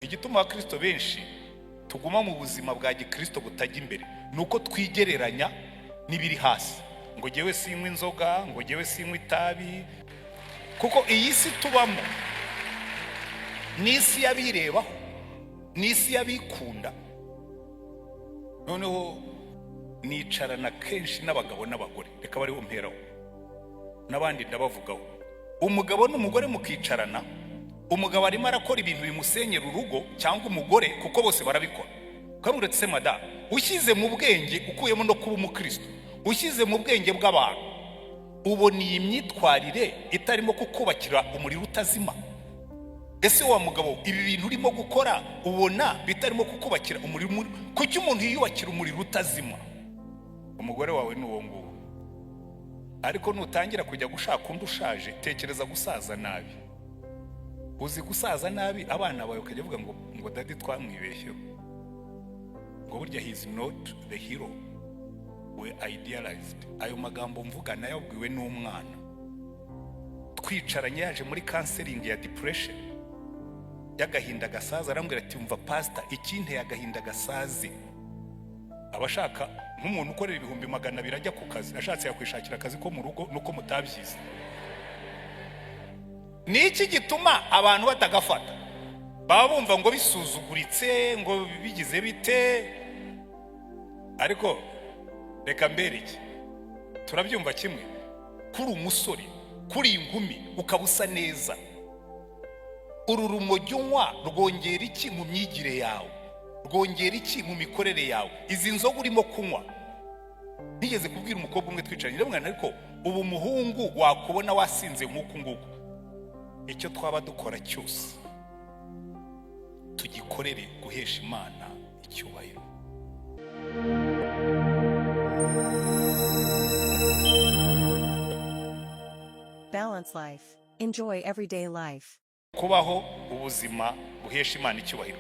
igituma abakristo benshi tuguma mu buzima bwa gikristo butajya imbere nuko twigereranya n'ibiri hasi, ngo jewe sinywa inzoga, ngo jewe sinywa itabi, kuko iyi si tubamo n'isi yabirebaho, n'isi yabikunda. Noneho nicarana kenshi n'abagabo n'abagore, reka bariho mperaho n'abandi ndabavugaho. Umugabo n'umugore mukicarana, umugabo arimo arakora ibintu bimusenyera urugo cyangwa umugore, kuko bose barabikora. Kamuretse se madame, ushyize mu bwenge, ukuyemo no kuba umukristo, ushyize mu bwenge bw'abantu, ubona iyi myitwarire itarimo kukubakira umuriro utazima. Ese wa mugabo, ibi bintu urimo gukora ubona bitarimo kukubakira umuriro? Kuki umuntu yiyubakira umuriro utazima? Umugore wawe ni uwo nguwo. Ariko nutangira kujya gushaka undi ushaje, tekereza gusaza nabi. Uzi gusaza nabi, abana bawe ukajya uvuga ngo daddy twamwibeshyeho, ngo burya he is not the hero we idealized. Ayo magambo mvuga nayo abwiwe n'umwana. Twicaranye yaje muri counseling ya depression, y'agahinda gasaza, arambwira ati umva pastor, ikinteye agahinda gasaze. Abashaka nk'umuntu ukorera 200,000 ajya ku kazi, ashatse yakwishakira akazi ko mu rugo nuko mutabyize. Niki gituma abantu batagafata? Baba bumva ngo bisuzuguritse, ngo bigize bite. Ariko reka mbereke, turabyumva kimwe. Kuri umusore, kuri inkumi ukabusa neza, uru rumogi unywa rwongera iki mu myigire yawe? Rwongera iki mu mikorere yawe? Izi nzoga urimo kunywa, nigeze kubwira umukobwa umwe twicaranye, ndamwana ariko ubu muhungu wakubona wasinze nk'uku nguku. Icyo twaba dukora cyose tugikorere guhesha Imana icyubahiro. Balance life. Enjoy everyday life. Kubaho ubuzima buhesha Imana icyubahiro,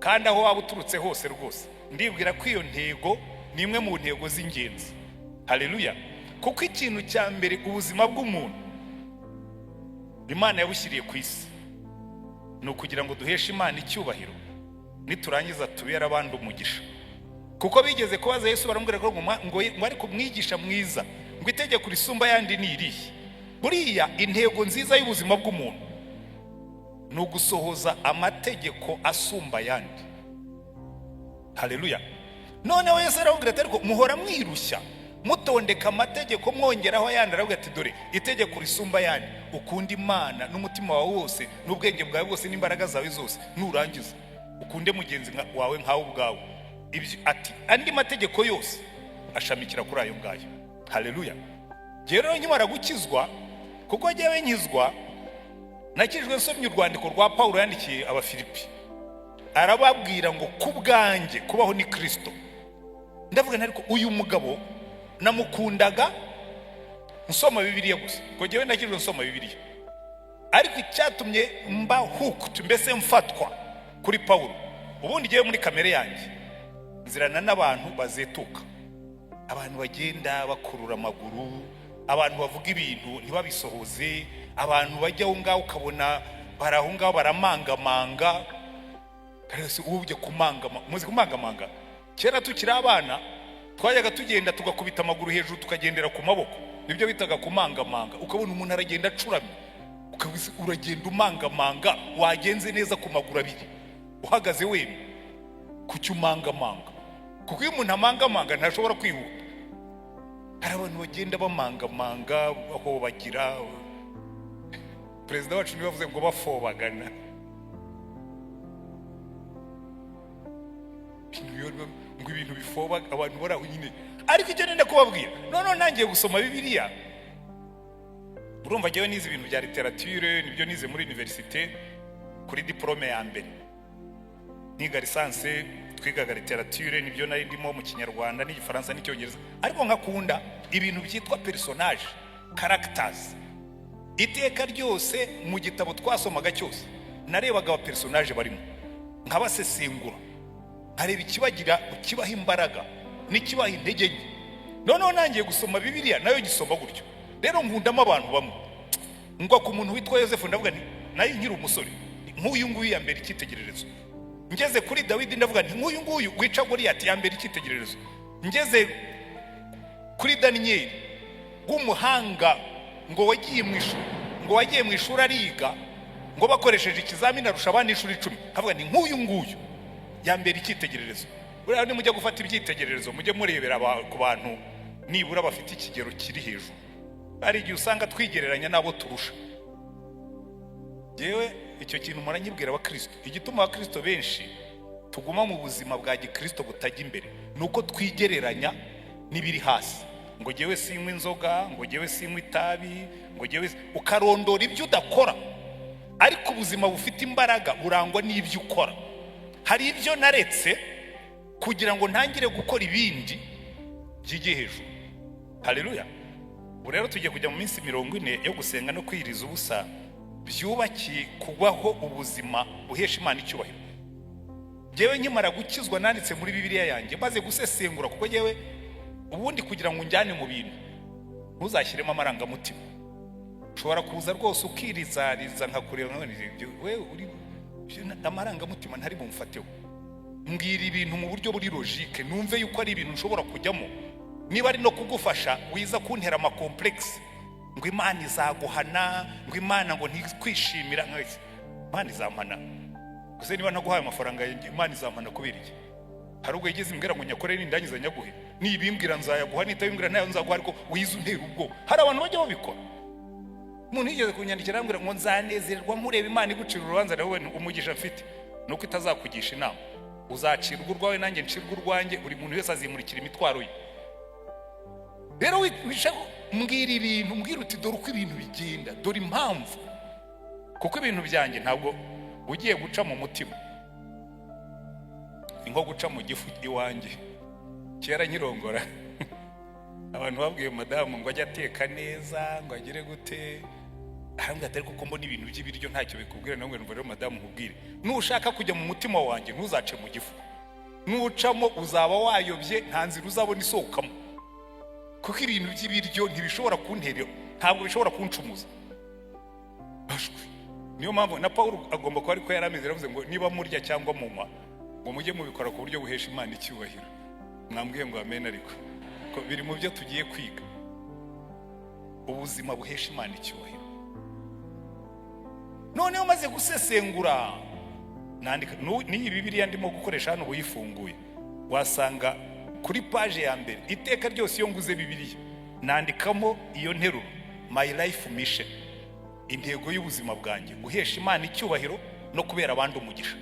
kandi aho waba uturutse hose rwose, ndibwira ko iyo ntego ni imwe mu ntego z'ingenzi. Haleluya! Kuko ikintu cya mbere ubuzima bw'umuntu Imana yabushyiriye ku isi ni ukugira ngo duheshe Imana icyubahiro, niturangiza tubera abandi umugisha. Kuko bigeze kubaza Yesu, baramubwira ngo ari kumwigisha mwiza, ngo itegeko risumba yandi ni irihe? Buriya intego nziza y'ubuzima bw'umuntu ni ugusohoza amategeko asumba yandi. Haleluya! Noneho Yesu arababwira ati ariko muhora mwirushya mutondeka amategeko mwongeraho yandi. Aravuga ati dore itegeko risumba yandi, ukunda Imana n'umutima wawe wose n'ubwenge bwawe bwose n'imbaraga zawe zose, nurangiza ukunde mugenzi wawe nkawe ubwawe. Ibyo ati andi mategeko yose ashamikira kuri ayo ngayo. Haleluya! Rero nkimara gukizwa, kuko jyewe nkizwa nakijwe nsomye urwandiko rwa Paulo yandikiye Abafilipi, arababwira ngo kubwanjye kubaho ni Kristo. Ndavuga ariko uyu mugabo namukundaga nsoma Bibiliya gusa, ngo jyewe nakijwe nsoma Bibiliya, ariko icyatumye mba hooked, mbese mfatwa kuri Paulo, ubundi jyewe muri kamere yanjye nzirana n'abantu bazetuka, abantu bagenda bakurura amaguru, abantu bavuga ibintu ntibabisohoze, abantu bajya aho ngaho ukabona baraho ngaho baramangamanga. Karese ubuje kumangama, muzi kumangamanga? Kera tukiri abana twajyaga tugenda tugakubita amaguru hejuru tukagendera ku maboko, nibyo bitaga kumangamanga. Ukabona umuntu aragenda acuramye, ukabise uragenda umangamanga, wagenze neza ku maguru abiri uhagaze wemye, kucyumangamanga. Kuko iyo umuntu amangamanga ntashobora kwihuta. Hari abantu bagenda bamangamanga, aho bagira Perezida wacu niwe yavuze ngo bafobagana. Ngo ibintu bifobaga abantu baraho nyine. Ariko icyo nenda kubabwira, none nangiye gusoma Bibiliya, urumva jyewe nize ibintu bya literature, nibyo nize muri universite kuri diplome ya mbere. Niga lisanse, twigaga literature, nibyo nari ndimo mu Kinyarwanda n'Igifaransa n'Icyongereza. Ariko nkakunda ibintu byitwa personage, characters. Iteka ryose mu gitabo twasomaga cyose narebaga aba personage barimo, nkabasesengura, nkareba ikibagira, kibaha imbaraga n'ikibaha intege nke. Noneho nangiye gusoma Bibiliya nayo gisoma gutyo. Rero nkundamo abantu bamwe, ngo ku muntu witwa Yosefu, ndavuga nayo nkiri umusore nk'uyu nguyu yambera icyitegererezo. Ngeze kuri Dawidi ndavuga nti nk'uyu nguyu wica Goliyati yambera icyitegererezo. Ngeze kuri Daniyeli w'umuhanga ngo wagiye mu ishuri ariga ngo bakoresheje ikizamini arusha abandi ishuri 10, havuga ni nk'uyu nguyu yambera icyitegererezo. Buriya ni mujya gufata ibyitegererezo mujye murebera ku bantu nibura bafite ikigero kiri hejuru. Ari igihe usanga twigereranya nabo turusha. Yewe icyo kintu muranyibwira abakristo, igituma abakristo benshi tuguma mu buzima bwa gikristo butajya imbere nuko twigereranya n'ibiri hasi. Ngo jewe sinywa inzoga, ngo jewe sinywa itabi, ngo jewe ukarondora ibyo udakora. Ariko ubuzima bufite imbaraga burangwa n'ibyo ukora. Hari ibyo naretse kugira ngo ntangire gukora ibindi byige hejuru. Haleluya. Rero tugiye kujya mu minsi 40 yo gusenga no kwiriza ubusa byubaki kubaho ubuzima buhesha Imana icyubahiro. Jewe nkimara gukizwa nanditse muri Bibiliya yanjye maze gusesengura, kuko jewe ubundi kugira ngo njyane mu bintu ntuzashyiremo amarangamutima. Ushobora kuza rwose ukirizariza nkakureba we uri amarangamutima ntari bumfateho. Mbwira ibintu mu buryo buri logique, numve yuko ari ibintu nshobora kujyamo. Niba ari no kugufasha wiza kuntera ama complex ngo Imana izaguhana, ngo Imana ngo ntikwishimira. Imana izampana gusa niba naguhaye amafaranga Imana izampana kubera iki? Hari ubwo yigeze imbwira ngo nyakore n'indangiza nyaguhe, nibimbwira nzayaguha, nitabimbwira nayo nzaguha, ariko wiza untera ubwo. Hari abantu bajya babikora. Umuntu yigeze kunyandikira ambwira ngo nzanezerwa mureba Imana igucira urubanza, nawe umugisha mfite nuko itazakugisha inama. Uzacirwa urwawe nanjye ncirwa urwanjye, buri muntu wese azimurikira imitwaro ye. Rero wisha mbwira ibintu, mbwira uti dore uko ibintu bigenda, dore impamvu. Kuko ibintu byanjye ntabwo ugiye guca mu mutima, ingo guca mu gifu iwanjye. Kera nkirongora abantu babwiye madamu ngo ajya ateka neza, ngo agire gute, ahambwe atari kuko mbona ibintu by'ibiryo ntacyo bikubwira. Namwe numva rero madamu nkubwire, nushaka kujya mu mutima wanjye ntuzace mu gifu. Nucamo uzaba wayobye, nta nzira uzabona isokamo. Kuko ibintu by'ibiryo ntibishobora kuntera, ntabwo bishobora kuncumuza. Niyo mpamvu na Paulo agomba kuba ariko yarameze, yaravuze ngo niba murya cyangwa munywa ngo mujye mubikora ku buryo buhesha Imana icyubahiro. Mwambwiye ngo amen. Ariko ko biri mu byo tugiye kwiga, ubuzima buhesha Imana icyubahiro. Noneho maze gusesengura nandika ni Bibiliya ndimo gukoresha hano buyifunguye, wasanga kuri page ya mbere iteka ryose iyo nguze Bibiliya nandikamo iyo nteruro, my life mission, intego y'ubuzima bwanjye guhesha Imana icyubahiro no kubera abandi umugisha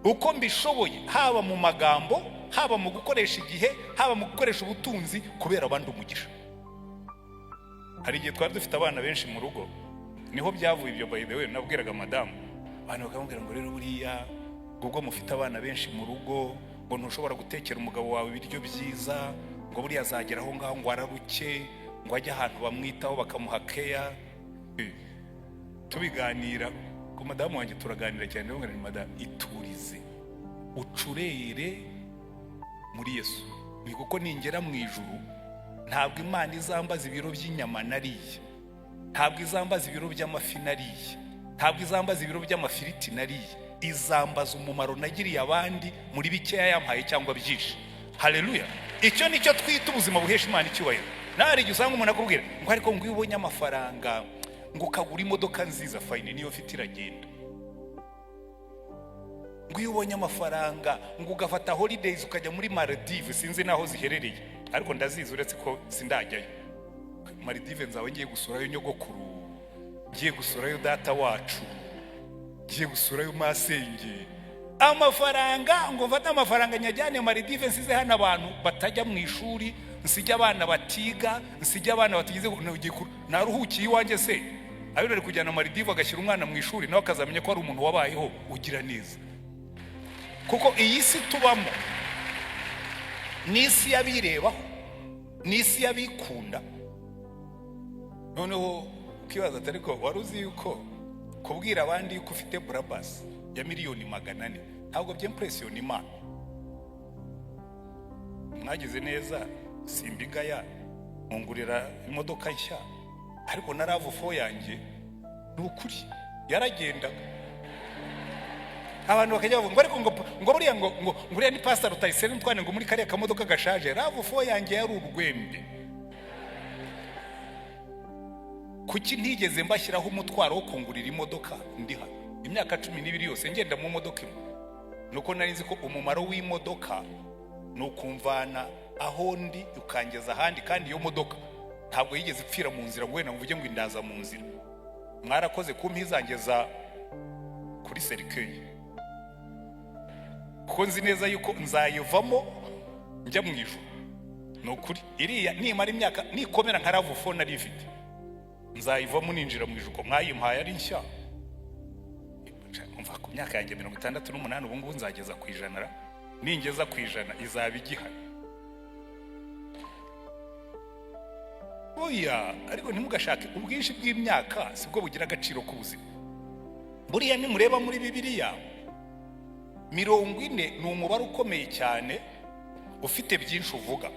uko mbishoboye, haba mu magambo, haba mu gukoresha igihe, haba mu gukoresha ubutunzi, kubera abandi umugisha. Hari igihe twari dufite abana benshi mu rugo, niho byavuye ibyo. By the way, nabwiraga madamu, abantu bakamubwira ngo rero buriya ubwo mufite abana benshi mu rugo ngo ntushobora gutekera umugabo wawe ibiryo byiza, ngo buriya azagera aho ngaho ngo araruke, ngo ajye ahantu bamwitaho bakamuha care. Tubiganira ku madamu wanjye, turaganira cyane, ngo ni madamu iturize, ucurere muri Yesu. Ni kuko ningera mu ijuru ntabwo Imana izambaza ibiro by'inyama nariye, ntabwo izambaza ibiro by'amafi nariye, ntabwo izambaza ibiro by'amafiriti nariye, izambaza umumaro nagiriye abandi muri bikeya yampaye cyangwa byinshi. Haleluya. Icyo nicyo twita ubuzima buhesha Imana icyubahiro. Nari igihe usanga umuntu akubwira ngo ariko ngo ubonye amafaranga ngo kagura imodoka nziza, fine, niyo ufite iragenda. Ngo ubonye amafaranga ngo ugafata holidays ukajya muri Maldives, sinzi naho ziherereye ariko ndazizi uretse ko sindajyayo. Maldives nzawe ngiye gusurayo nyogokuru, ngiye gusurayo data wacu, ngiye gusurayo masenge. Amafaranga ngo mfata amafaranga nyajyane Maldives, nsize hano abantu batajya mu ishuri, nsijya abana batiga, nsijya abana batigize naruhukiye iwanjye. Se ayo rero kujyana Maldives agashyira umwana mu ishuri nawe akazamenya ko ari umuntu wabayeho ugira neza. Kuko iyi si tubamo ni isi yabirebaho, ni isi yabikunda. Noneho ukibaza atari ko wari uzi yuko kubwira abandi yuko ufite burabasi ya miliyoni 400 ntabwo by'impression Imana. Mwagize neza, simbigaya, mungurira imodoka nshya, ariko na RAV4 yanjye n'ukuri yaragendaga. abantu bakajya bavuga ngo ariko ngo buriya ngo buriya ni pastor Rutayisire ntwane ngo muri kariya kamodoka gashaje RAV4 yanjye yari urwembe. Kuki ntigeze mbashyiraho umutwaro wo kungurira imodoka ndi hano imyaka 12 yose ngenda mu modoka imwe? Nuko nari nzi ko umumaro w'imodoka nukumvana aho ndi ukangeza ahandi, kandi iyo modoka ntabwo yigeze ipfira mu nzira ngo wenda mvuge ngo indaza mu nzira. Mwarakoze kumpizangeza kuri serikeye, kuko nzi neza yuko nzayivamo njya mu ijuru. Nukuri iriya nimara imyaka nikomera nka RAV4 nari mfite, nzayivamo ninjira mu ijuru. Mwayimpaye ari nshya, umva ku myaka yanjye 68 ubu ngubu nzageza ku 100. Ningeza ku 100 izaba igihari. Oya, ariko ntimugashake ubwinshi bw'imyaka sibwo bugira agaciro k'ubuzima. Buriya nimureba muri Bibiliya 40 ni umubare ukomeye cyane ufite byinshi uvuga,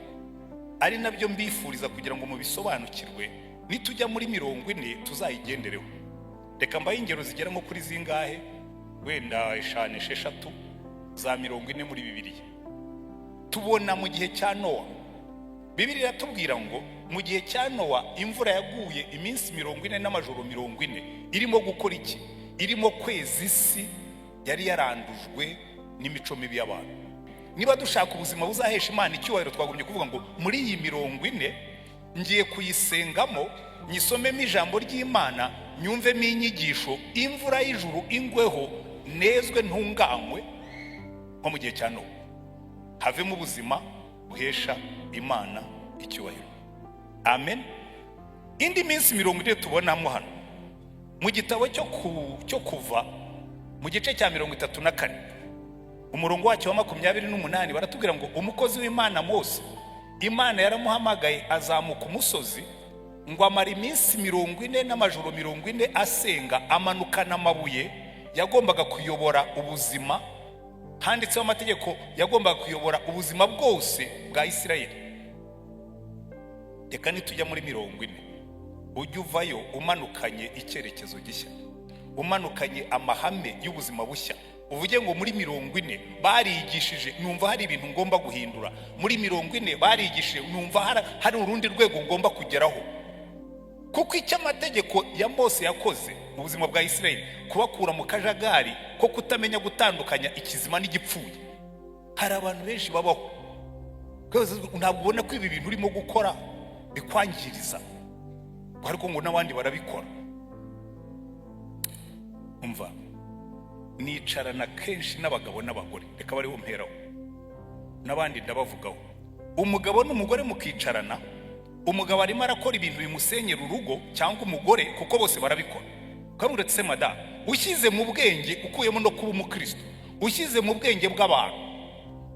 ari nabyo mbifuriza kugira ngo mubisobanukirwe. Nitujya muri 40 tuzayigendereho. Reka mbaye ingero zigera nko kuri zingahe, wenda 5 6 za 40 muri Bibiliya. Tubona mu gihe cya Nowa, Bibiliya tubwira ngo mu gihe cya Nowa imvura yaguye iminsi 40 n'amajoro 40. Irimo gukora iki? Irimo kweza isi yari yarandujwe n'imico mibi y'abantu. Niba dushaka ubuzima buzahesha Imana icyubahiro, twagumye kuvuga ngo muri iyi 40 ngiye kuyisengamo, nyisomemo ijambo ry'Imana, nyumvemo inyigisho, imvura y'ijuru ingweho, nezwe ntunganywe nko mu gihe cya Nowa, havemo ubuzima buhesha Imana icyubahiro. Amen. Indi minsi 40 tubonamo hano mu gitabo cyo kuva mu gice cya 34 umurongo wacyo wa 28 baratubwira ngo umukozi w'Imana Mose, Imana yaramuhamagaye azamuka umusozi ngo amara iminsi 40 n'amajoro 40 asenga, amanukana amabuye yagombaga kuyobora ubuzima, handitseho amategeko yagombaga kuyobora ubuzima bwose bwa Isirayeli. Reka nitujya muri 40 ujye uvayo umanukanye icyerekezo gishya, umanukanye amahame y'ubuzima bushya. Uvuge ngo muri 40 barigishije numva hari ibintu ngomba guhindura, muri 40 barigishije numva hari urundi rwego ngomba kugeraho. Kuko icyo amategeko ya Mose yakoze mu buzima bwa Isirayeli, kubakura mu kajagari ko kutamenya gutandukanya ikizima n'igipfuye. Hari abantu benshi babaho ntabwo ubona ko ibi bintu urimo gukora bikwangiriza, ariko ngo n'abandi barabikora. Umva, nicarana kenshi n'abagabo n'abagore, reka bariho mperaho, n'abandi ndabavugaho. Umugabo n'umugore mukicarana, umugabo arimo arakora ibintu bimusenyera urugo, cyangwa umugore, kuko bose barabikora. Kandi uretse mada, ushyize mu bwenge, ukuyemo no kuba umukristo, ushyize mu bwenge bw'abantu,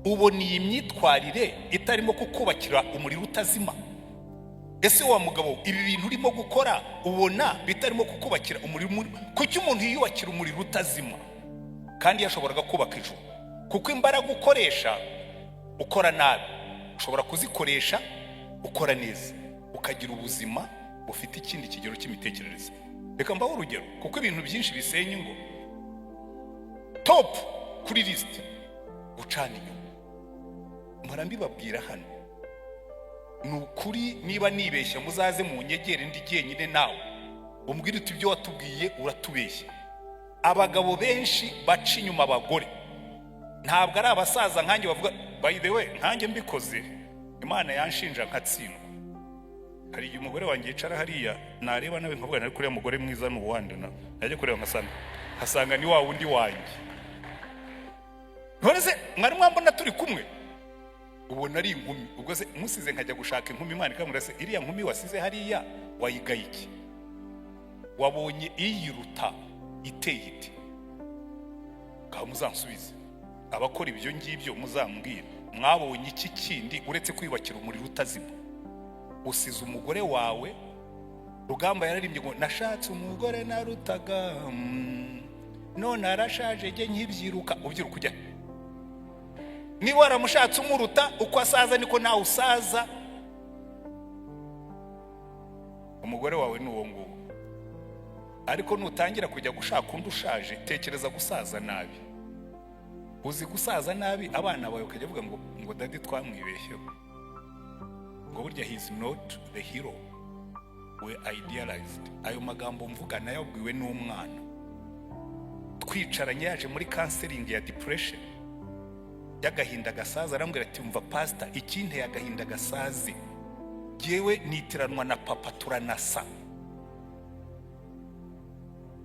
ubona iyi myitwarire itarimo kukubakira umuriro utazima. Ese wa mugabo, ibi bintu urimo gukora ubona bitarimo kukubakira umuriro? Kuki umuntu yiyubakira umuriro utazima kandi yashoboraga kubaka ijuru? Kuko imbaraga ukoresha ukora nabi ushobora kuzikoresha ukora neza, ukagira ubuzima bufite ikindi kigero cy'imitekerereze. Reka mbaho urugero, kuko ibintu byinshi bisenya ingo. Top kuri list gucana inyuma. Mpora mbibabwira hano, nukuri niba nibeshya muzaze mu nyegere ndi jyenyine nawe umbwire uti ibyo watubwiye uratubeshya. Abagabo benshi baca inyuma abagore, ntabwo ari abasaza nkanjye bavuga by the way nkanjye mbikoze Imana yanshinja nkatsindwa. Hari igihe umugore wanjye yicara hariya nareba nawe nkavuga nari kuriya mugore mwiza n'uwande, najya kureba nkasanga ni wa wundi wanjye. None se mwari mwambona turi kumwe, ubona ari inkumi, ubwo se musize nkajya gushaka inkumi, Imana ikamubwira se iriya nkumi wasize hariya wayigaye iki? Wabonye iyiruta iteye ite? Ngaho muzansubize, abakora ibyo ngibyo muzambwira, mwabonye iki kindi uretse kwibakira umuriro utazima? Usize umugore wawe, Rugamba yararimbye ngo nashatse umugore narutaga, none arashaje jye nkibyiruka. Ubyiruka ujya niba waramushatse umuruta, uko asaza niko nawe usaza. Umugore wawe ni uwo nguwo, ariko nutangira kujya gushaka undi ushaje, tekereza gusaza nabi. uzi gusaza nabi abana bawe ukajya uvuga ngo dadi twamwibeshyeho, ngo burya he is not the hero we idealized. Ayo magambo mvuga nayabwiwe n'umwana twicaranye yaje muri counseling ya depression y'agahinda gasaza, arambwira ati umva pastor, ikinteye agahinda gasazi yewe nitiranwa na papa turanasa,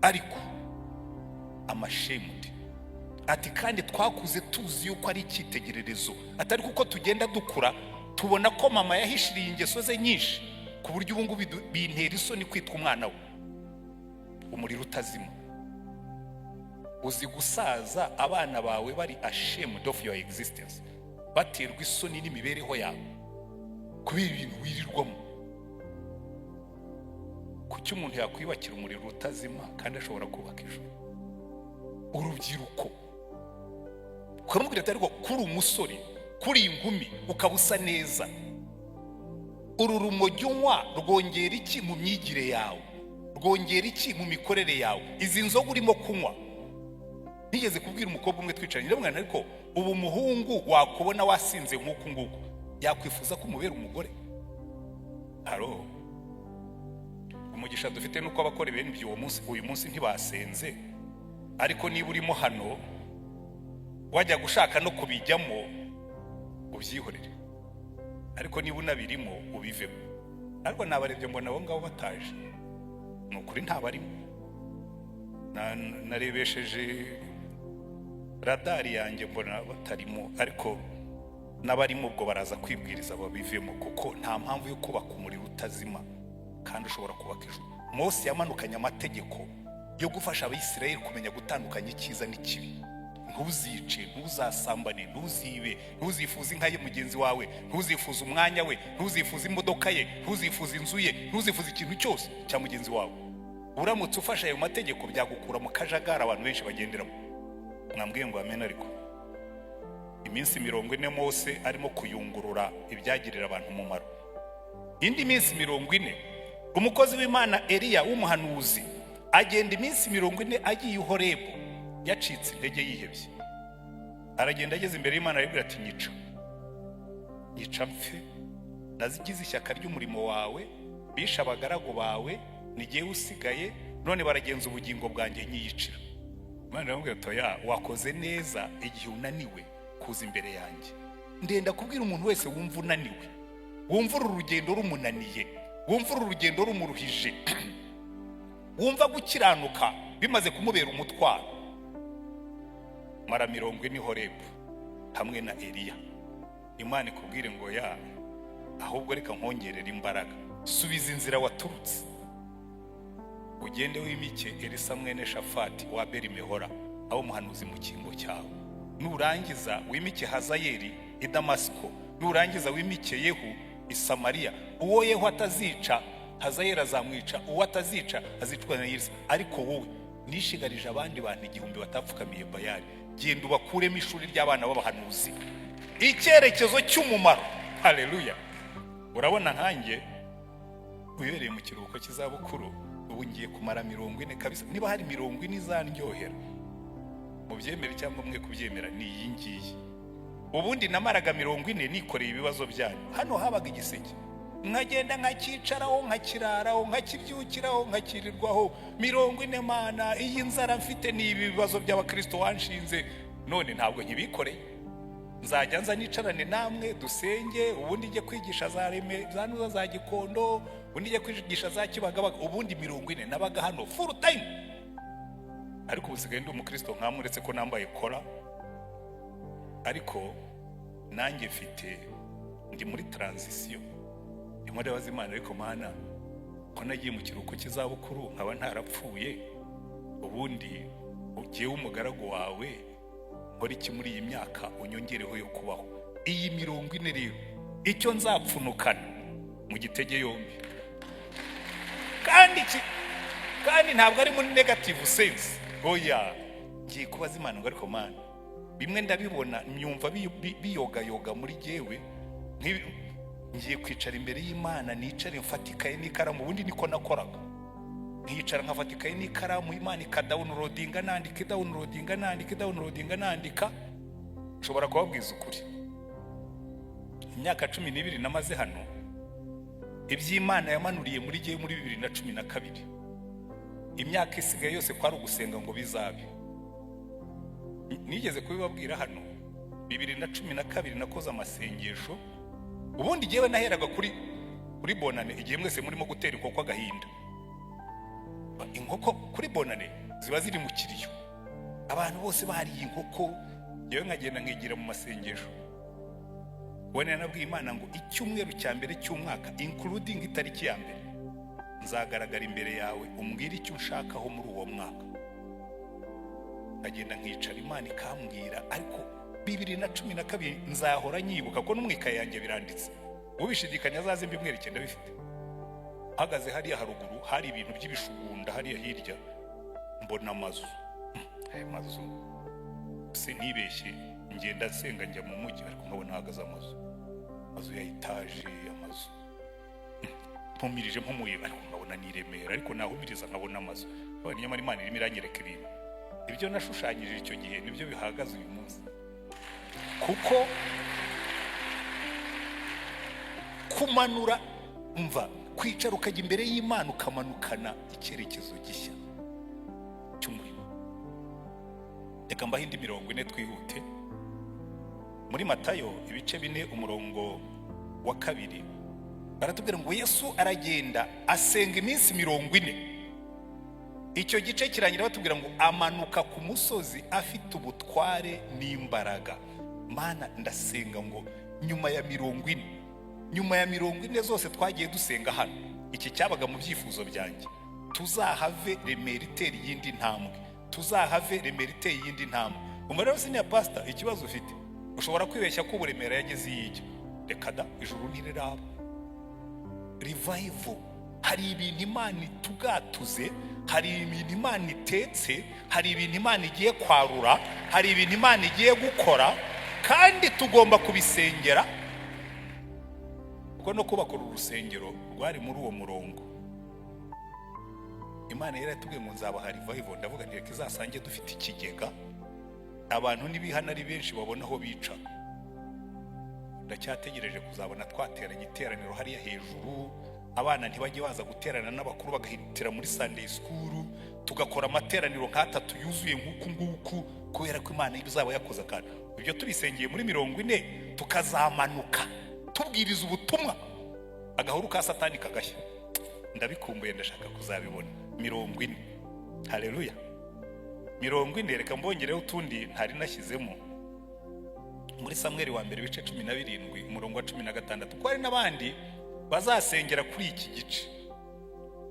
ariko amashemude ati kandi twakuze tuzi yuko ari icyitegererezo, atari kuko tugenda dukura tubona ko mama yahishiriye ingeso ze nyinshi ku buryo ubu ngubu bintera isoni kwitwa umwana we. Umuriro utazima. Uzi gusaza abana bawe bari ashamed of your existence, baterwa isoni n'imibereho yawe kubera ibintu wirirwamo. Kuki umuntu yakwibakira umuriro utazima kandi ashobora kubaka ijuru? Urubyiruko ukamubwira ati ariko kuri umusore, kuri inkumi ukabusa neza, uru rumogi unywa rwongera iki mu myigire yawe, rwongera iki mu mikorere yawe? Izi nzoga urimo kunywa, nigeze kubwira umukobwa umwe twicaranye, ndamwana ariko ubu umuhungu wakubona wasinze nk'uku nguku yakwifuza ko umubera umugore? Haro, umugisha dufite nuko abakora bene ibyo uyu munsi ntibasenze, ariko niba urimo hano wajya gushaka no kubijyamo ubyihorere, ariko niba unabirimo ubivemo. Ariko nabarebye mbona abo ngabo bataje, ni ukuri ntabarimo. Narebesheje radari yanjye mbona batarimo, ariko n'abarimo ubwo baraza kwibwiriza babivemo, kuko nta mpamvu yo kubaka umuriro utazima kandi ushobora kubaka ijuru. Mose yamanukanye amategeko yo gufasha Abisirayeli kumenya gutandukanya icyiza n'ikibi. Ntuzice, ntuzasambane, ntuzibe, ntuzifuze inka ye mugenzi wawe, ntuzifuze umwanya we, ntuzifuze imodoka ye, ntuzifuze inzu ye, ntuzifuze ikintu cyose cya mugenzi wawe. Uramutse ufasha ayo mategeko byagukura mu kajagari abantu benshi bagenderamo. Mwambwiye ngo amen. Ariko iminsi 40 Mose arimo kuyungurura ibyagirira abantu umumaro. Indi minsi 40 umukozi w'Imana Eliya w'umuhanuzi agenda iminsi 40 agiye Horebu, yacitse intege yihebye. Aragenda ageze imbere y'Imana aribwira ati nyica mpfe, nazigize ishyaka ry'umurimo wawe, bisha abagaragu bawe, nigiye usigaye, none baragenza ubugingo bwanjye nyiyicira. Imana iramubwira ati oya, wakoze neza igihe unaniwe kuza imbere yanjye. Ndenda kubwira umuntu wese wumva unaniwe, wumva uru rugendo rumunaniye, wumva uru rugendo rumuruhije, wumva gukiranuka bimaze kumubera umutwaro, mara 40 Horebu hamwe na Eliya. Imana ikubwire ngo ya, ahubwo reka nkongerera imbaraga, subiza inzira waturutse, ugende wimike Elisa mwene Shafati wa Berimehora aho muhanuzi mu kingo cyawe. Nurangiza wimike Hazayeli i Damasiko, nurangiza wimike Yehu i Samariya. Uwo Yehu atazica Hazayeli azamwica, uwo atazica azicwa na Elisa. Ariko wowe nishigarije abandi bantu 1000 batapfukamiye Bayali, genda ubakuremo ishuri ry'abana b'abahanuzi, icyerekezo cy'umumaro. Haleluya. Urabona nkanjye ubereye mu kiruhuko cy'izabukuru, ubu ngiye kumara 40 kabisa. Niba hari 40 izandyohera, mubyemere cyangwa mwe kubyemera, ni iyi ngiyi. Ubundi namaraga 40 nikoreye ibibazo byanyu. Hano habaga igiseke, nkagenda nkakicaraho, nkakiraraho, nkakibyukiraho, nkakirirwaho 40. Mana, iyi nzara mfite ni ibibazo by'abakristo wanshinze, none ntabwo nkibikoreye. Nzajya nza nicarane namwe dusenge, ubundi njye kwigisha za Reme zanuza za Gikondo, ubundi njye kwigisha za Kibagabaga. Ubundi 40 nabaga hano full time. Ariko ubusigaye ndi umukristo nkamuretse ko nambaye kora, ariko nanjye mfite, ndi muri transition. Imore wazimana, ariko Mana ko nagiye mu kiruhuko cy'izabukuru nkaba ntarapfuye, ubundi ugiye umugaragu wawe nkora iki muri iyi myaka unyongereho yo kubaho? Iyi 40 rero icyo nzapfunukana mu gitege yombi, kandi ntabwo ari muri negative sense. Oya, ngiye kubaza Imana ngo ariko Mana, bimwe ndabibona myumva biyoga muri jewe, ngiye kwicara imbere y'Imana, nicare mfatikaye n'ikaramu. Ubundi niko nakoraga, nkicara nkafatikaye n'ikaramu, Imana ikadownloadinga nandika, downloadinga nandika, downloadinga nandika. ushobora kubabwiza ukuri, imyaka 12 namaze hano, iby'Imana yamanuriye muri gihe muri 2012, imyaka isigaye yose kwari ugusenga ngo bizabe. Nigeze kubibabwira hano 2012 nakoze amasengesho, ubundi gihe naheraga kuri bonane, igihe mwese murimo gutera inkoko agahinda. Inkoko kuri bonane ziba ziri mu kiriyo, abantu bose bariye inkoko, yewe nkagenda nkigira mu masengesho. Wene nabwiye Imana ngo icyumweru cya mbere cy'umwaka, including itariki ya mbere, nzagaragara imbere yawe umbwire icyo ushakaho muri uwo mwaka. Agenda nkicara, Imana ikambwira, ariko 2012 nzahora nyibuka ko n'umwika yanjye biranditse. Ubishidikanya azaze mbimwereke ndabifite. Hagaze hariya haruguru hari ibintu by'ibishugunda hariya hirya, mbona amazu. Aya mazu sinibeshye, ngenda senga njya mu mujyi ariko nkabona hagaze amazu ya etaje, amazu pumirije mpumuye ariko nkabona ni Remera, ariko nahumiriza nkabona amazu. Nyamara Imana irimo iranyereka ibintu. Ibyo nashushanyije icyo gihe nibyo bihagaze uyu munsi, kuko kumanura, umva, kwicara ukajya imbere y'Imana ukamanukana icyerekezo gishya cy'umurimo. Reka mbaho indi 40 twihute. Muri Matayo ibice 4 umurongo wa 2 baratubwira ngo Yesu aragenda asenga iminsi 40. Icyo gice kirangira batubwira ngo amanuka ku musozi afite ubutware n'imbaraga. Mana ndasenga ngo nyuma ya 40 zose twagiye dusenga hano, iki cyabaga mu byifuzo byanjye, tuzahave Remera itera yindi ntambwe, tuzahave Remera iteye yindi ntambwe. Umurero siniya pastor, ikibazo ufite ushobora kwibeshya ko uburemera yageze yijya. Reka da, ijuru ntiraba. Revival, hari ibintu Imana itugatuze, hari ibintu Imana itetse, hari ibintu Imana igiye kwarura, hari ibintu Imana igiye gukora, kandi tugomba kubisengera. Kuko no kubakora urusengero rwari muri uwo murongo. Imana yaratubwiye ngo nzabaha revival, ndavuga nti reka izasange dufite ikigega, abantu nibihana ari benshi babona aho bica. Ndacyategereje kuzabona twateranye iteraniro hariya hejuru, abana ntibajye baza guterana n'abakuru bagahitira muri Sunday school, tugakora amateraniro nk'atatu yuzuye nk'uku kubera ko Imana izaba yakoze kandi ibyo tubisengeye muri 40 tukazamanuka tubwiriza ubutumwa, agahuru ka Satani kagashya. Ndabikumbuye, ndashaka kuzabibona 40. Haleluya. 40. Reka mbongereho utundi ntari nashyizemo. Muri Samuel wa mbere bice 17 umurongo wa 16 ko hari n'abandi bazasengera kuri iki gice.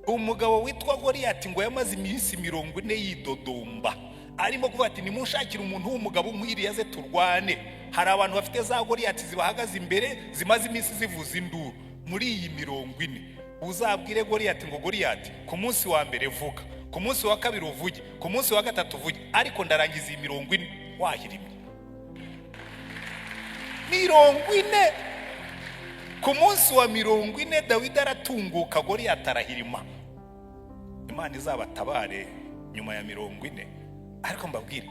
Umugabo witwa Goliyati ngo yamaze iminsi 40 yidodomba, arimo kuvuga ati nimushakire umuntu w'umugabo umwiriye aze turwane. Hari abantu bafite za Goliyati zibahagaze imbere zimaze iminsi zivuza induru. Muri iyi 40 uzabwire Goliyati ngo Goliyati, ku munsi wa mbere vuga, ku munsi wa kabiri uvuge, ku munsi wa gatatu uvuge, ariko ndarangiza iyi 40 wahirimye. 40. Ku munsi wa 40 Dawidi aratunguka, Goliyati arahirima. Imana izabatabare nyuma ya 40. Ariko mbabwire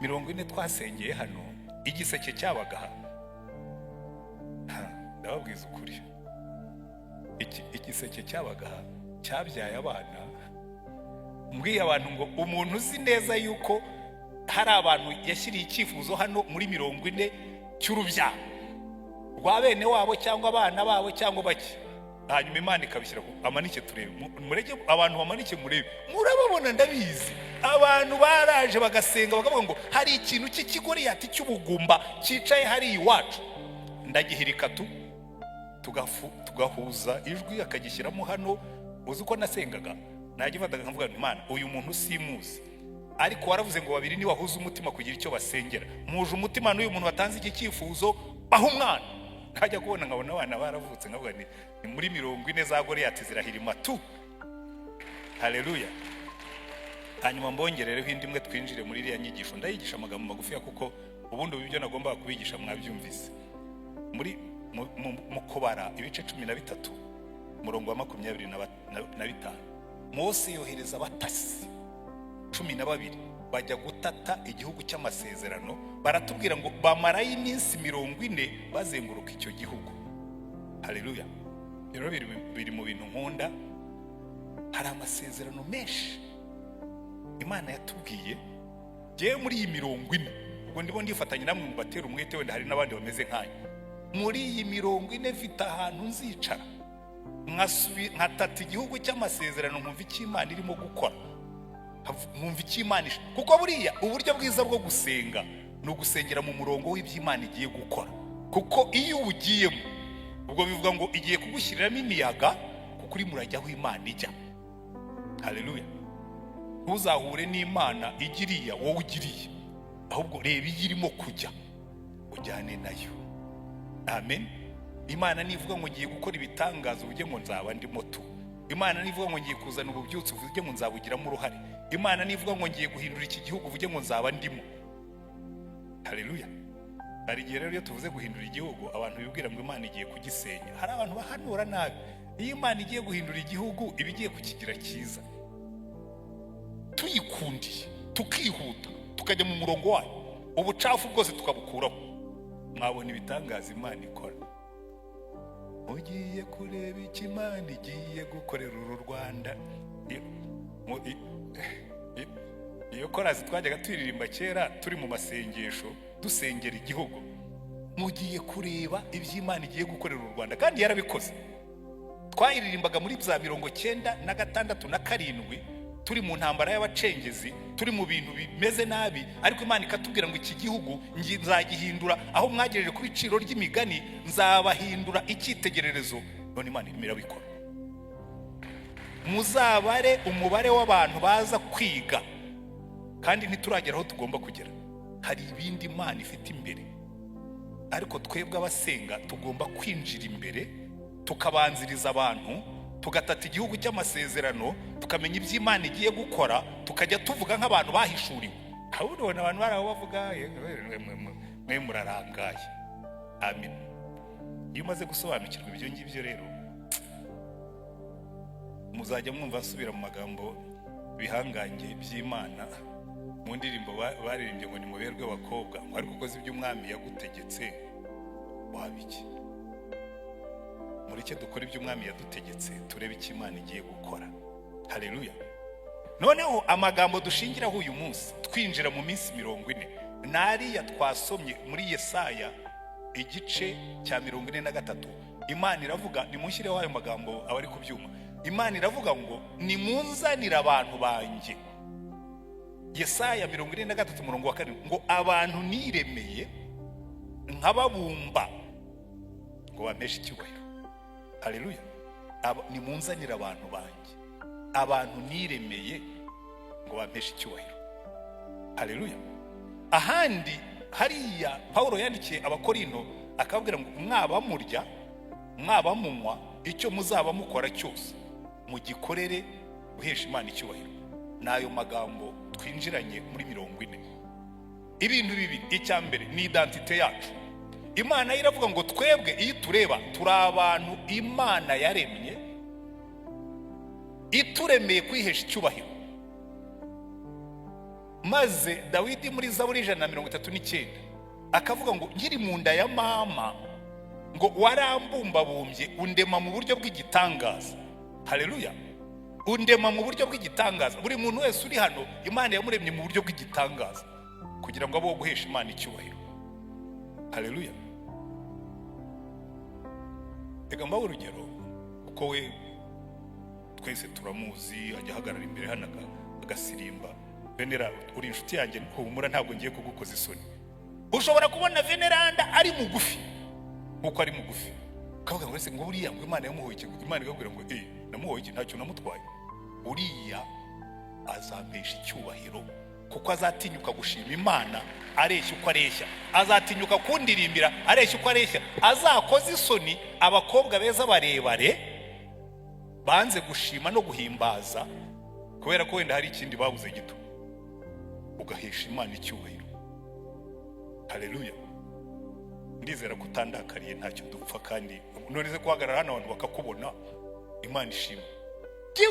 40 twasengeye hano, igiseke cyabaga ndababwiza ukuri, igiseke cyabaga cyabyaye abana. Mbwiye abantu ngo umuntu uzi neza yuko hari abantu yashyiriye icyifuzo hano muri 40 cy'urubyaro rwa bene wabo cyangwa abana babo cyangwa bake, hanyuma Imana ikabishyira ku amanike turebe, mureke abantu bamanike murebe, murababona ndabizi. Abantu baraje bagasenga bakavuga ngo hari ikintu cy'ikigoriyati cy'ubugumba cyicaye hari iwacu, ndagihirika tugahuza ijwi akagishyiramo hano. Uzi uko nasengaga, nagifataga nkavuga ngo Imana uyu muntu simuzi, ariko waravuze ngo babiri ni wahuza umutima kugira icyo basengera, muje umutima n'uyu muntu batanze iki cyifuzo baho umwana. Kajya kubona nkabona abana baravutse, nkavuga ni muri 40 za Goliyati zirahirima tu. Haleluya. Hanyuma mbongerereho indi imwe twinjire muri iriya nyigisho. Ndayigisha amagambo magufi kuko ubundi ibyo nagomba kubigisha mwabyumvise. Muri mu kubara ibice 13 umurongo wa 25 Mose yohereza abatasi 12 bajya gutata igihugu cy'amasezerano, baratubwira ngo bamarayo iminsi 40 bazenguruka icyo gihugu. Haleluya. Rero biri mu bintu nkunda. Hari amasezerano menshi Imana yatubwiye. Je muri iyi 40, ubwo ndimo ndifatanya namwe mu batera umwete, wenda hari nabandi bameze nkanyu. Muri iyi 40 mfite ahantu nzicara nkatata igihugu cy'amasezerano, nkumva icyo Imana irimo gukora, nkumva icyo Imana kuko buriya uburyo bwiza bwo gusenga ni ugusengera mu murongo w'iby'Imana igiye gukora. Kuko iyo ubugiyemo, ubwo bivuga ngo igiye kugushyiriramo imiyaga, kuko uri murajya aho Imana ijya. Haleluya. Ntuzahure n'Imana igiriya wowe ugiriye, ahubwo reba iyirimo kujya ujyane nayo. Amen. Imana nivuga ngo ngiye gukora ibitangazo, ujye ngo nzaba ndimo tu. Imana nivuga ngo ngiye kuzana ububyutse, ujye ngo nzabugiramo uruhare. Imana nivuga ngo ngiye guhindura iki gihugu, ujye ngo nzaba ndimo. Haleluya. Hari igihe rero iyo tuvuze guhindura igihugu, abantu bibwira ngo Imana igiye kugisenya. Hari abantu bahanura nabi. Iyo Imana igiye guhindura igihugu, iba igiye kukigira cyiza. Tuyikundiye, tukihuta, tukajya mu murongo wayo, ubucafu bwose tukabukuraho, mwabona ibitangaza Imana ikora. Ugiye kureba iki Imana igiye gukorera uru Rwanda. Iyo korazi twajyaga turirimba kera turi mu masengesho dusengera igihugu, mugiye kureba iby'Imana igiye gukorera u Rwanda, kandi yarabikoze. Twayiririmbaga muri bya 1996 na 7 turi mu ntambara y'abacengezi, turi mu bintu bimeze nabi, ariko Imana ikatubwira ngo iki gihugu nzagihindura, aho mwagejeje ku biciro ry'imigani nzabahindura icyitegererezo. None Imana irimo irabikora. Muzabare umubare w'abantu baza kwiga, kandi ntituragera aho tugomba kugera. Hari ibindi Imana ifite imbere, ariko twebwe abasenga tugomba kwinjira imbere, tukabanziriza abantu, tugatata igihugu cy'amasezerano, tukamenya iby'Imana igiye gukora, tukajya tuvuga nk'abantu bahishuriwe. Ahubwo ubona abantu baraho bavuga mwe murarangaye. Amen. Iyo umaze gusobanukirwa ibyo ngibyo rero, muzajya mwumva asubira mu magambo bihangange by'Imana mu ndirimbo baririmbye ngo nimuberwe bakobwa, ngo ariko ukoze ibyo Umwami yagutegetse wabiki. Mureke dukora ibyo Umwami yadutegetse, turebe icyo Imana igiye gukora. Haleluya. Noneho amagambo dushingiraho uyu munsi twinjira mu minsi 40 nariya twasomye muri Yesaya igice cya 43. Imana iravuga, nimushyireho ayo magambo abari kubyuma. Imana iravuga ngo nimunzanira abantu banjye. Yesaya 43 umurongo wa 4 ngo abantu niremeye nkababumba ngo bameshe icyubahiro. Haleluya. Nimunzanira abantu banjye, abantu niremeye ngo bameshe icyubahiro. Haleluya. Ahandi hariya Paulo yandikiye Abakorino akabwira ngo mwabamurya mwabamunywa, icyo muzaba mukora cyose mugikorere guhesha Imana icyubahiro. Nayo magambo twinjiranye muri 40. Ibintu bibiri. Icya mbere ni identite yacu. Imana iravuga ngo twebwe iyo tureba turi abantu Imana yaremye, ituremeye kwihesha icyubahiro. Maze Dawidi muri Zaburi 139 akavuga ngo nkiri mu nda ya mama ngo warambumbabumbye undema mu buryo bw'igitangaza. Haleluya. Undema mu buryo bw'igitangaza. Buri muntu wese uri hano Imana yamuremye mu buryo bw'igitangaza kugira ngo abo guhesha Imana icyubahiro. Haleluya. Ega mbaho urugero, uko we twese turamuzi, ajya hagarara imbere hano agasirimba, Venera uri inshuti yanjye, humura ntabwo ngiye kugukoza isoni. Ushobora kubona Veneranda ari mugufi, nkuko ari mugufi, kavuga ngo ese ngo buriya ngo Imana yamuhoye iki? Imana ikabwira ngo namuhoye iki? Ntacyo namutwaye. Uriya azamesha icyubahiro, kuko azatinyuka gushima Imana areshya uko areshya, azatinyuka kundirimbira areshya uko areshya, azakoza isoni abakobwa beza barebare banze gushima no guhimbaza kubera ko wenda hari ikindi babuze gito, ugahesha Imana icyubahiro. Haleluya. Ndizera kutandakariye ntacyo dupfa, kandi norize guhagarara hano abantu bakakubona Imana ishima.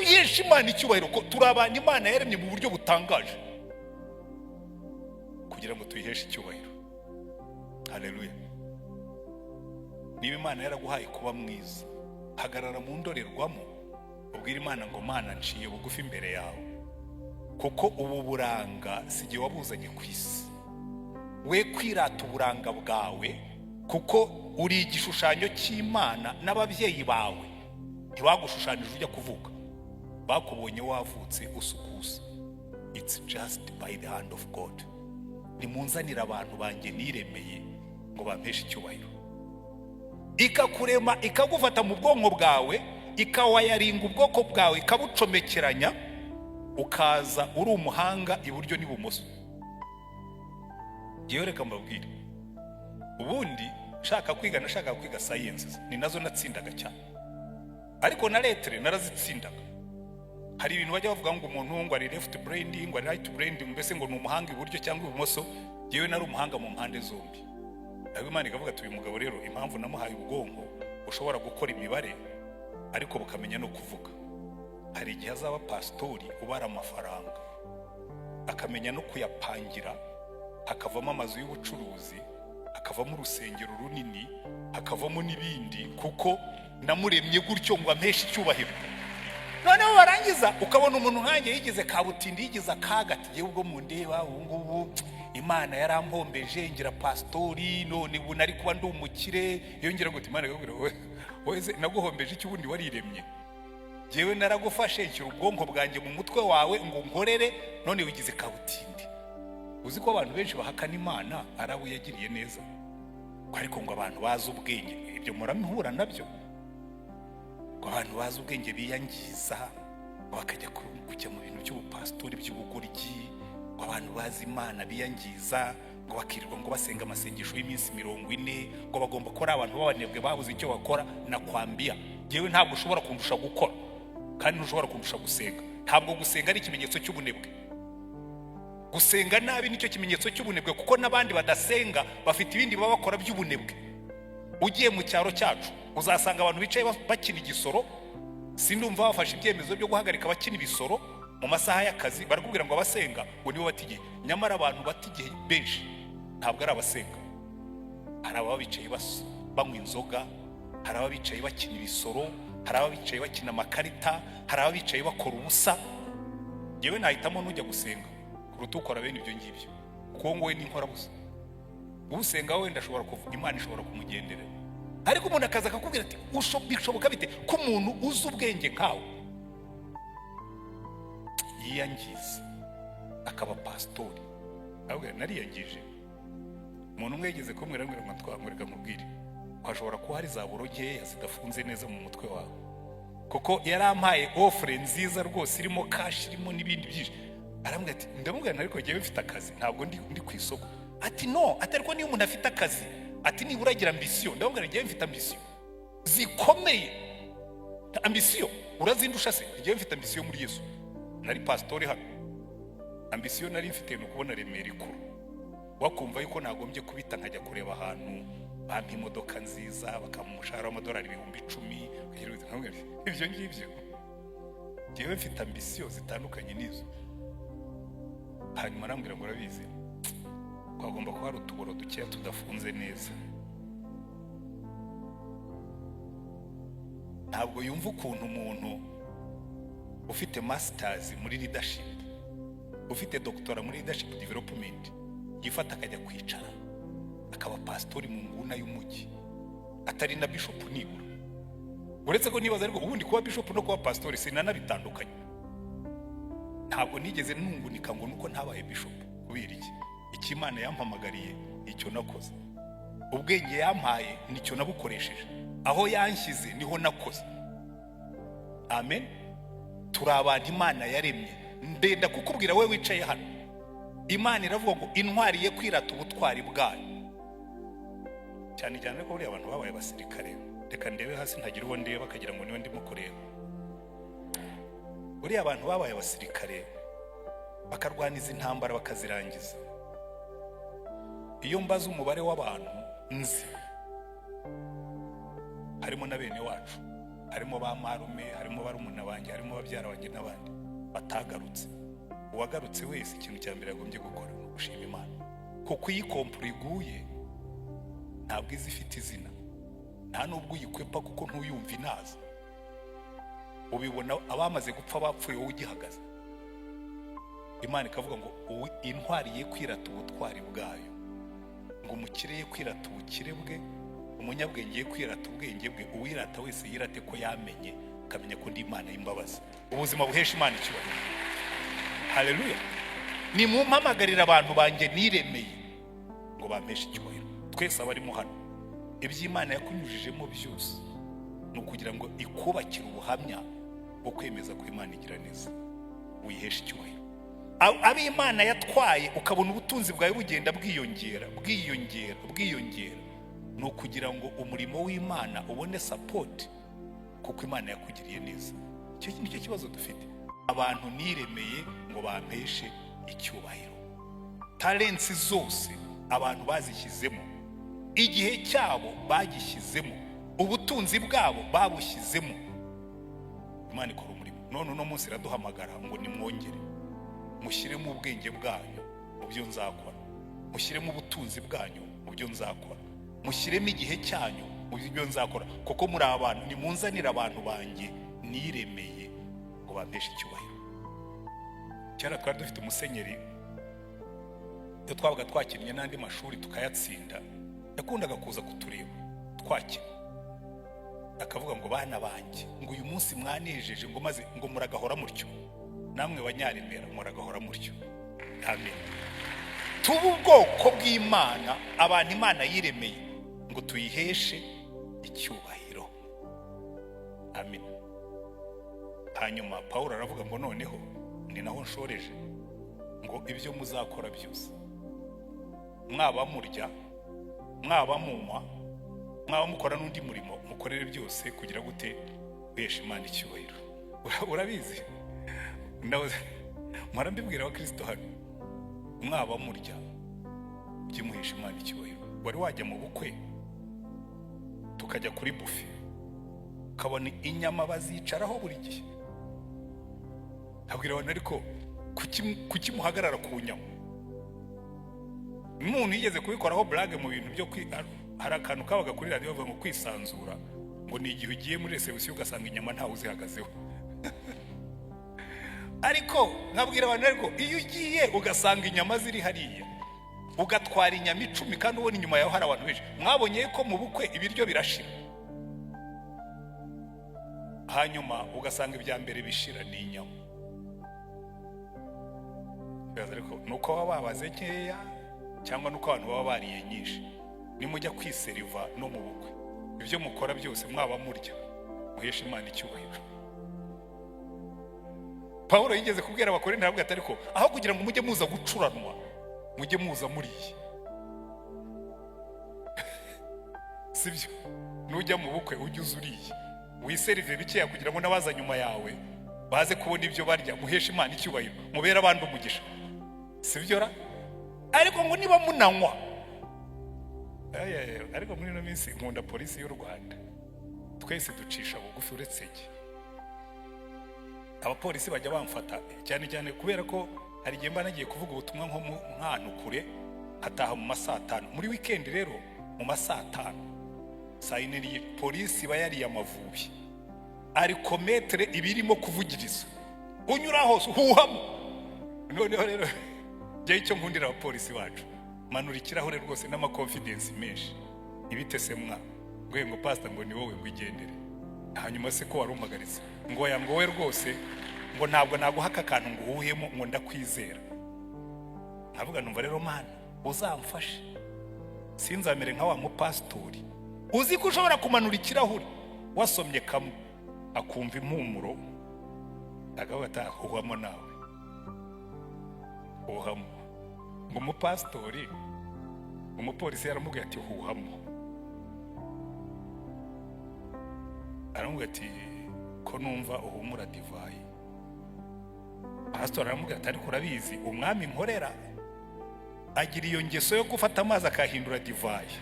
Yesha Imana icyubahiro ko turabana Imana yaremye mu buryo butangaje. kugira ngo tuyiheshe icyubahiro. Haleluya. Niba Imana yaraguhaye kuba mwiza, hagarara mu ndorerwamo ubwira Imana ngo Mana nciye bugufi imbere yawe, kuko ubu buranga sije wabuzanye ku isi. We kwirata uburanga bwawe, kuko uri igishushanyo cy'Imana, n'ababyeyi bawe ntibagushushanyije ujya kuvuka, bakubonye wavutse usukusa. It's just by the hand of God. Nimunzanira abantu banjye niremeye ngo bampeshe icyubahiro. Ikakurema, ikagufata mu bwonko bwawe, ikawayaringa ubwoko bwawe, ikabucomekeranya, ukaza uri umuhanga iburyo n'ibumoso. Yewe reka mbabwire, ubundi nshaka kwiga sciences, ni nazo natsindaga cyane, ariko na lettre narazitsindaga. Hari ibintu bajya bavuga ngo umuntu ngo ari left brain, ngo ari right brain, mbese ngo ni umuhanga iburyo cyangwa ibumoso. Yewe nari umuhanga mu mpande zombi. Ariko Imana ikavuga ati uyu mugabo rero impamvu namuhaye ubwonko ushobora gukora imibare ariko bukamenya no kuvuga, hari igihe azaba pastori ubara amafaranga akamenya no kuyapangira, hakavamo amazu y'ubucuruzi, hakavamo urusengero runini, hakavamo n'ibindi, kuko namuremye gutyo ngo ampeshe icyubahiro. Noneho barangiza ukabona umuntu nkanjye yigize kabutindi, yigize akagati, yewe ubwo mu ndeba ubu ngubu Imana yarampombeje ngira pastori, none ubu nari kuba ndi umukire. Yongera ngo Imana ikabwira weze naguhombeje iki ubundi wariremye? Jewe naragufashe nshyira ubwonko bwanjye mu mutwe wawe ngo nkorere, none wigize kabutindi. Uzi ko abantu benshi bahakana Imana arabu yagiriye neza, ariko ngo abantu bazi ubwenge, ibyo muramihura nabyo, ngo abantu bazi ubwenge biyangiza bakajya kujya mu bintu by'ubupastori by'ubugoryi, ngo abantu bazi Imana biyangiza, ngo bakirirwa ngo basenga amasengesho y'iminsi 40, ngo bagomba gukora. Abantu b'abanebwe babuze icyo bakora. Nakwambia jewe ntabwo ushobora kundusha gukora, kandi ntushobora kundusha gusenga. Ntabwo gusenga ari ikimenyetso cy'ubunebwe. Gusenga nabi nicyo kimenyetso cy'ubunebwe, kuko nabandi badasenga bafite ibindi baba bakora by'ubunebwe. Ugiye mu cyaro cyacu uzasanga abantu bicaye bakina igisoro. Sindumva bafashe ibyemezo byo guhagarika bakina ibisoro mu masaha y'akazi, barakubwira ngo abasenga ngo nibo batigiye. Nyamara abantu batigiye benshi ntabwo ari abasenga. Hari ababa bicaye banywa inzoga, hari ababa bicaye bakina ibisoro, hari ababa bicaye bakina amakarita, hari ababa bicaye bakora ubusa. Yewe nahitamo n'ujya gusenga kuruta ukora bene ibyo ngibyo, kuko ngowe n'inkora busa. Usenga wenda ashobora kuvuga, Imana ishobora kumugendera. Ariko umuntu akaza akakubwira ati bishoboka bite ko umuntu uzi ubwenge nkawe yiyangiza akaba pastori? Ahubwo nariyangije. Umuntu umwe yigeze kumwira ngo twamureka mubwire ko ashobora kuba hari za buroge zidafunze neza mu mutwe wawe, kuko yarampaye offre nziza rwose irimo cash, irimo n'ibindi byinshi. Arambwira ati ndamubwira ariko ngewe mfite akazi, ntabwo ndi ku isoko. Ati no, atariko niyo umuntu afite akazi, ati nibura agira ambition. Ndamubwira ngewe mfite ambition zikomeye. Ambition urazindusha se? Ngewe mfite ambition muri Yesu. Nari pastori hano, ambition nari mfite no kubona Remera ikuru, wakumva yuko nagombye kubita nkajya kureba ahantu bampa imodoka nziza, bakamushahara w'amadolari 10,000. Ibyo ngibyo ngewe mfite ambition zitandukanye nizo. Hanyuma arambwira ngo urabizi ko agomba kuba ari utuboro dukeya tudafunze neza. Ntabwo yumva ukuntu umuntu ufite masters muri leadership, ufite doctora muri leadership development, yifata akajya kwicara akaba pastori mu nguna y'umujyi, atari na bishop nibura. Uretse ko nibaza ariko ubundi kuba bishop no kuba pastori sinanabitandukanye. Ntabwo nigeze nungunika ngo nuko ntabaye bishop. Kubera iki Imana yampamagariye icyo nakoze, ubwenge yampaye nicyo nabukoresheje, aho yanshyize niho nakoze. Amen. Turi abantu Imana yaremye. Ndenda kukubwira we wicaye hano, Imana iravuga ngo intwari ye kwirata ubutwari bwayo. Cyane cyane ko buri abantu babaye abasirikare. Reka ndebe hasi ntagira uwo ndeba akagira ngo niwe ndimo kureba. Buri abantu babaye abasirikare bakarwaniza intambara bakazirangiza. Iyo mbaza umubare w'abantu nzi, harimo na bene wacu, harimo ba marume, harimo barumuna banjye, harimo babyara banjye n'abandi batagarutse. Uwagarutse wese ikintu cya mbere yagombye gukora no gushima Imana. kuko iyi kompura iguye ntabwo izi ifite izina, nta nubwo uyikwepa kuko ntuyumva inaza. Ubibona abamaze gupfa bapfuye wowe ugihagaze. Imana ikavuga ngo intwari ye kwirata ubutwari bwayo, ngo umukire ye kwirata ubukire bwe, umunyabwenge ye kwirata ubwenge bwe, uwirata wese yirate ko yamenye, akamenya ko ndi Imana y'imbabazi. Ubuzima buhesha Imana icyubahiro. Haleluya. Ni mumpamagarira abantu banjye niremeye ngo bampeshe icyubahiro. Twese abarimo hano, iby'Imana yakunyujijemo byose ni ukugira ngo ikubakire ubuhamya bwo kwemeza ko Imana igira neza, uyiheshe icyubahiro. Ab'Imana yatwaye ukabona ubutunzi bwawe bugenda bwiyongera, ni ukugira ngo umurimo w'Imana ubone support, kuko Imana yakugiriye neza. Icyo nicyo kibazo dufite. Abantu niremeye ngo bampeshe icyubahiro. Talents zose abantu bazishyizemo, igihe cyabo bagishyizemo, ubutunzi bwabo babushyizemo, Imana ikora umurimo. None uno munsi iraduhamagara ngo nimwongere, mushyiremo ubwenge bwanyu mu byo nzakora, mushyiremo ubutunzi bwanyu mu byo nzakora, mushyiremo igihe cyanyu mu byo nzakora, kuko muri abantu nimunzanira abantu banjye niremeye ngo bampeshe icyubahiro. Cyara twari dufite umusenyeri, iyo twabaga twakinnye n'andi mashuri tukayatsinda, yakundaga kuza kutureba twakina, akavuga ngo bana banjye, ngo uyu munsi mwanejeje, ngo maze ngo muragahora mutyo, namwe banyaremera muragahora mutyo. Amen. Tuba ubwoko bw'Imana, abantu Imana yiremeye ngo tuyiheshe icyubahiro. Amen. Hanyuma Pawulo aravuga ngo noneho ni naho nshoreje, ngo ibyo muzakora byose, mwaba murya, mwaba munywa, mwaba mukora n'undi murimo, mukorere byose kugira gute behesha Imana icyubahiro. Urabizi, mpora mbibwira abakristo hano, mwaba murya byimuhesha Imana icyubahiro. Wari wajya mu bukwe tukajya kuri buffet, ukabona inyama bazicaraho buri gihe, abwira abantu ariko kuki muhagarara ku nyama? Umuntu yigeze kubikoraho blague mu bintu byo hari akantu kabaga kuri radio bavuga ngo kwisanzura, ngo ni igihe ugiye muri reception ugasanga inyama ntawe uzihagazeho. Ariko nkabwira abantu ariko iyo ugiye ugasanga inyama ziri hariya, ugatwara inyama 10 kandi ubona inyuma yaho hari abantu benshi, mwabonye ko mu bukwe ibiryo birashira, hanyuma ugasanga ibya mbere bishira ni inyama. Ariko nuko baba babaze nkeya cyangwa nuko abantu baba bariye nyinshi. Nimujya kwiseriva no mu bukwe, ibyo mukora byose mwaba murya, muheshe Imana icyubahiro. Pawulo yigeze kubwira abakore ntabwo atariko, aho kugira ngo mujye muza gucuranwa, mujye muza muriye. Sibyo? Nujya mu bukwe ujye uzuriye, wiserive bikeya kugira ngo nabaza nyuma yawe baze kubona ibyo barya, muheshe Imana icyubahiro, mubera abandi umugisha. Sibyo ra? Ariko ngo niba munanywa, ariko muri no minsi nkunda polisi y'u Rwanda, twese ducisha bugufi uretse iki. Abapolisi bajya bamfata cyane cyane kubera ko hari igihe mba nagiye kuvuga ubutumwa nko nk'ahantu kure, hataha mu masaa 5 muri weekend. Rero mu masaa 5 saa 4 polisi bayari amavubi, ariko metre ibirimo kuvugiriza, unyura hose huhamo. Noneho rero jya icyo nkundira abapolisi bacu, manura ikirahure rwose n'ama confidence menshi, ibitese ngo pastor ngo ni wowe wigendere. Hanyuma se ko warumagaritse ngo yangowe rwose, ngo ntabwo naguhaka akantu ngo uhuhemo, ngo ndakwizera. Nkavuga numva rero Mana uzamfashe, sinzamere nka wa mupastori uzi ko ushobora kumanura ikirahure wasomye kamwe akumva impumuro, agahita huhamo nawe, huhamo. Ngo umupastori, umupolisi yaramubwiye ati huhamo, aramubwira ati ko numva uhumura divayi. Pastor aramubwira ati ariko urabizi umwami nkorera agira iyo ngeso yo gufata amazi akahindura divayi.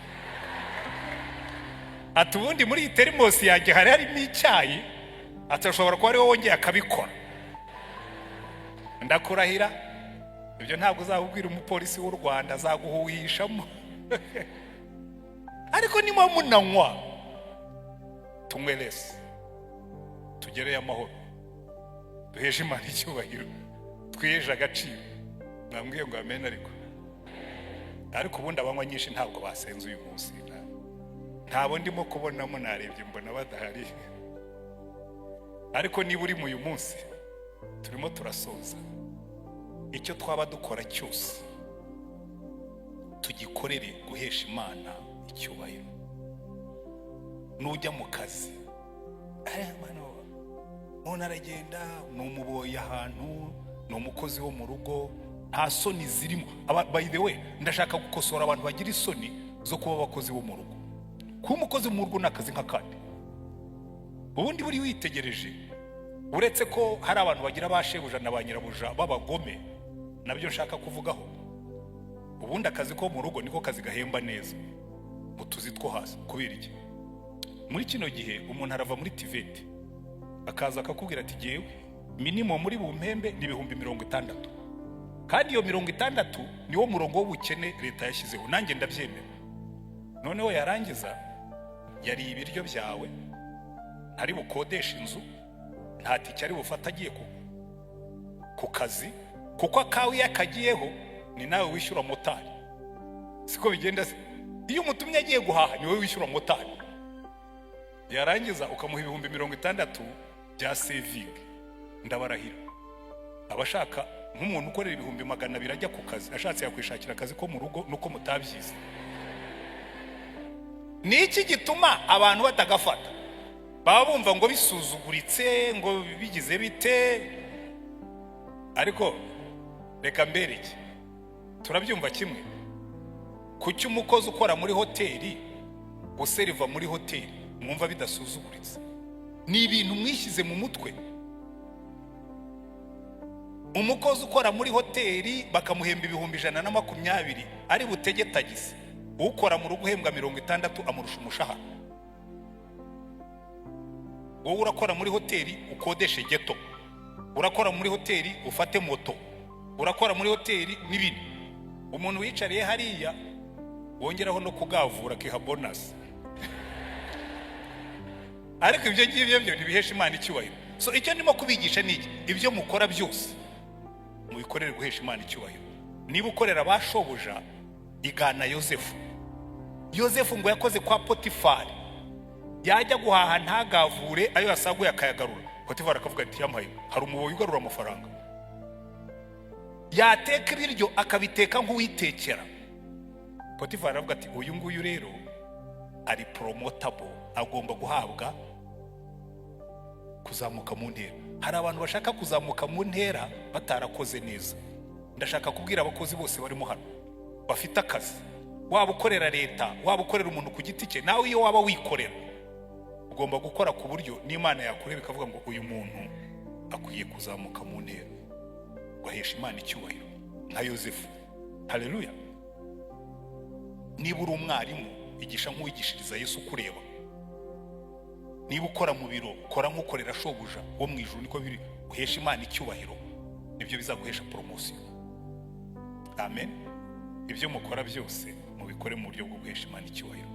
Ati ubundi muri iyi terimosi yanjye harimo icyayi, atashobora kuba ari wowe wongeye akabikora. Ndakurahira ibyo ntabwo uzabubwira umupolisi w'u Rwanda, azaguhuhishamo. Ariko niba munanywa tunywe lesi, tugereye amahoro, duheshe Imana icyubahiro, twiheje agaciro. Bambwiye ngo amen. Ariko ubundi abanywa nyinshi ntabwo basenze uyu munsi, ntabo ndimo kubonamo, narebye mbona badahari. Ariko niba uri mu uyu munsi turimo turasoza, icyo twaba dukora cyose tugikorere guhesha Imana icyubahiro. Nujya mu kazi, umuntu aragenda, ni umuboyi ahantu, ni umukozi wo mu rugo, nta soni zirimo. By the way, ndashaka gukosora abantu bagira isoni zo kuba abakozi bo mu rugo. Kuba umukozi mu rugo ni akazi nk'akandi. Ubundi buri witegereje, uretse ko hari abantu bagira bashebuja na ba nyirabuja b'abagome, nabyo nshaka kuvugaho. Ubundi akazi ko mu rugo niko kazi gahemba neza mu tuzi two hasi. Kubera iki? Muri kino gihe umuntu arava muri tiveti akaza akakubwira ati jewe minimum muri bumpembe ni 60,000, kandi iyo 60,000 niwo murongo w'ubukene leta yashyizeho, nanjye ndabyemera. Noneho yarangiza yari ibiryo byawe, ntari bukodesha inzu, nta tike ari bufata agiye ku kazi, kuko akawe yakagiyeho ni nawe wishyura motari. Siko bigenda se? Iyo umutumye agiye guhaha ni wowe wishyura motari. Yarangiza ukamuha 60,000 bya saving. Ndabarahira abashaka nk'umuntu ukorera 200,000 ajya ku kazi, ashatse yakwishakira akazi ko mu rugo nuko mutabyize. Ni iki gituma abantu batagafata? Baba bumva ngo bisuzuguritse, ngo bigize bite. Ariko reka mbereke, turabyumva kimwe. Kuki umukozi ukora muri hoteli, useriva muri hoteli, mwumva bidasuzuguritse? Ni ibintu mwishyize mu mutwe. Umukozi ukora muri hoteli bakamuhemba 120,000 ari butege tagisi, ukora mu rugo uhembwa 60 amurusha umushahara. Wowe urakora muri hoteli ukodeshe geto, urakora muri hoteli ufate moto, urakora muri hoteli n'ibindi. Umuntu wicariye hariya wongeraho no kugavura kiha bonus. Ariko ibyo ngibyo byo ntibihesha Imana icyubahiro. So icyo ndimo kubigisha ni iki? Ibyo mukora byose mubikorere guhesha Imana icyubahiro. Niba ukorera bashobuja, igana Yosefu. Yosefu ngo yakoze kwa Potifari, yajya guhaha ntagavure, ayo yasaguye akayagarura. Potifari akavuga ati yampaye, hari umuboyi ugarura amafaranga. Yateka ibiryo akabiteka nk'uwitekera. Potifari aravuga ati uyu nguyu rero ari promotable, agomba guhabwa kuzamuka mu ntera. Hari abantu bashaka kuzamuka mu ntera batarakoze neza. Ndashaka kubwira abakozi bose barimo hano bafite akazi, waba ukorera leta, waba ukorera umuntu ku giti cye, nawe iyo waba wikorera ugomba gukora ku buryo n'Imana yakureba ikavuga ngo uyu muntu akwiye kuzamuka mu ntera, guhesha Imana icyubahiro nka Yosefu. Haleluya. Niba uri umwarimu, igisha nk'uwigishiriza Yesu kureba. Niba ukora mu biro, kora nk'ukorera shobuja wo mu ijuru, niko biri. Guhesha Imana icyubahiro nibyo bizaguhesha promotion. Amen. Ibyo mukora byose mubikore mu buryo bwo guhesha Imana icyubahiro.